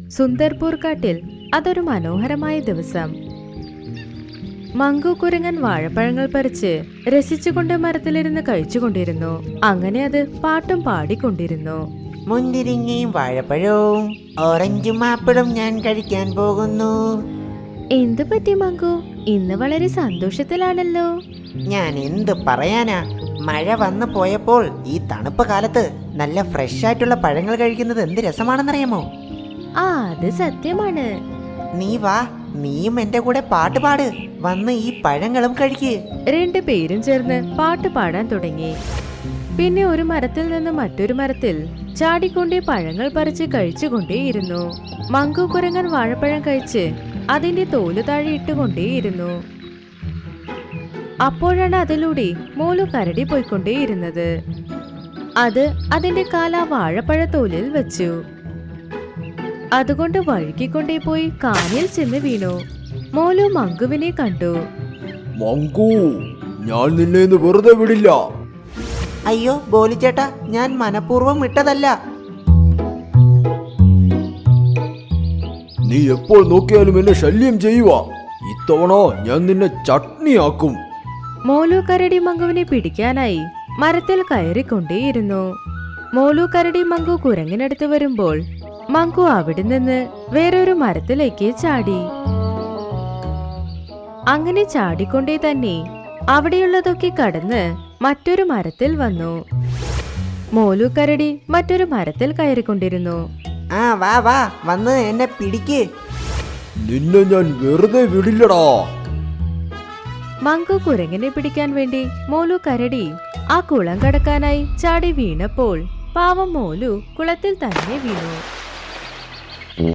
സുന്ദർപൂർ കാട്ടിൽ അതൊരു മനോഹരമായ ദിവസം. മങ്കു കുരങ്ങൻ വാഴപ്പഴങ്ങൾ പറിച്ച് രസിച്ചുകൊണ്ട് മരത്തിലിരുന്ന് കഴിച്ചുകൊണ്ടിരുന്നു. അങ്ങനെ അത് പാട്ടും പാടിക്കൊണ്ടിരുന്നു. മുന്തിരിങ്ങയും വാഴപ്പഴവും ഓറഞ്ചും ആപ്പിളും ഞാൻ കഴിക്കാൻ പോകുന്നു. എന്തു പറ്റി മങ്കു? ഇന്ന് വളരെ സന്തോഷത്തിലാണല്ലോ. ഞാൻ എന്ത് പറയാനാ, മഴ വന്നു പോയപ്പോൾ ഈ തണുപ്പ് കാലത്ത് നല്ല ഫ്രഷ് ആയിട്ടുള്ള പഴങ്ങൾ കഴിക്കുന്നത് എന്ത് രസമാണെന്നറിയാമോ? അത് സത്യമാണ്. നീ വാ, നീയും എന്റെ കൂടെ പാട്ട് പാട്. വന്ന് ഈ പഴങ്ങളും കഴിക്ക്. രണ്ടുപേരും ചേർന്ന് പാട്ട് പാടാൻ തുടങ്ങി. പിന്നെ ഒരു മരത്തിൽ നിന്ന് മറ്റൊരു മരത്തിൽ ചാടിക്കൊണ്ടേ പഴങ്ങൾ പറിച്ച് കഴിച്ചുകൊണ്ടേയിരുന്നു. മങ്കു കുരങ്ങൻ വാഴപ്പഴം കഴിച്ച് അതിന്റെ തോല് താഴെ ഇട്ടുകൊണ്ടേയിരുന്നു. അപ്പോഴാണ് അതിലൂടെ മോലു കരടി പോയിക്കൊണ്ടേയിരുന്നത്. അത് അതിന്റെ കാല വാഴപ്പഴത്തോലിൽ വെച്ചു. അതുകൊണ്ട് വഴുക്കിക്കൊണ്ടേ പോയി കാനിൽ ചെന്ന് വീണു. മോലു മങ്കുവിനെ കണ്ടു. മങ്കു, ഞാൻ നിന്നെ ഇന്ന് വെറുതെ വിടില്ല. അയ്യോ ബോലിച്ചേട്ടാ, ഞാൻ മനഃപൂർവ്വം വിട്ടതല്ല. നീ എപ്പോൾ നോക്കിയാലും എന്നെ ശല്യം ചെയ്യുക. ഇത്തവണ ഞാൻ നിന്നെ ചട്നിയാക്കും. മോലു കരടി മങ്കുവിനെ പിടിക്കാനായി മരത്തിൽ കയറിക്കൊണ്ടേയിരുന്നു. മോലു കരടി മങ്കു കുരങ്ങിനടുത്ത് വരുമ്പോൾ മങ്കു അവിടെ നിന്ന് വേറൊരു മരത്തിലേക്ക് ചാടി. അങ്ങനെ ചാടിക്കൊണ്ടേ തന്നെ അവിടെയുള്ളതൊക്കെ കടന്ന് മറ്റൊരു മരത്തിൽ വന്നു. മോലു കരടി മറ്റൊരു മരത്തിൽ കയറിക്കൊണ്ടിരുന്നു. വാ വാ, വന്ന് എന്നെ പിടിക്ക്. നിന്നെ ഞാൻ വെറുതെ വിടില്ലടാ. മങ്കു കുരങ്ങിനെ പിടിക്കാൻ വേണ്ടി മോലു കരടി ആ കുളം കടക്കാനായി ചാടി വീണപ്പോൾ പാവം മോലു കുളത്തിൽ തന്നെ വീണു.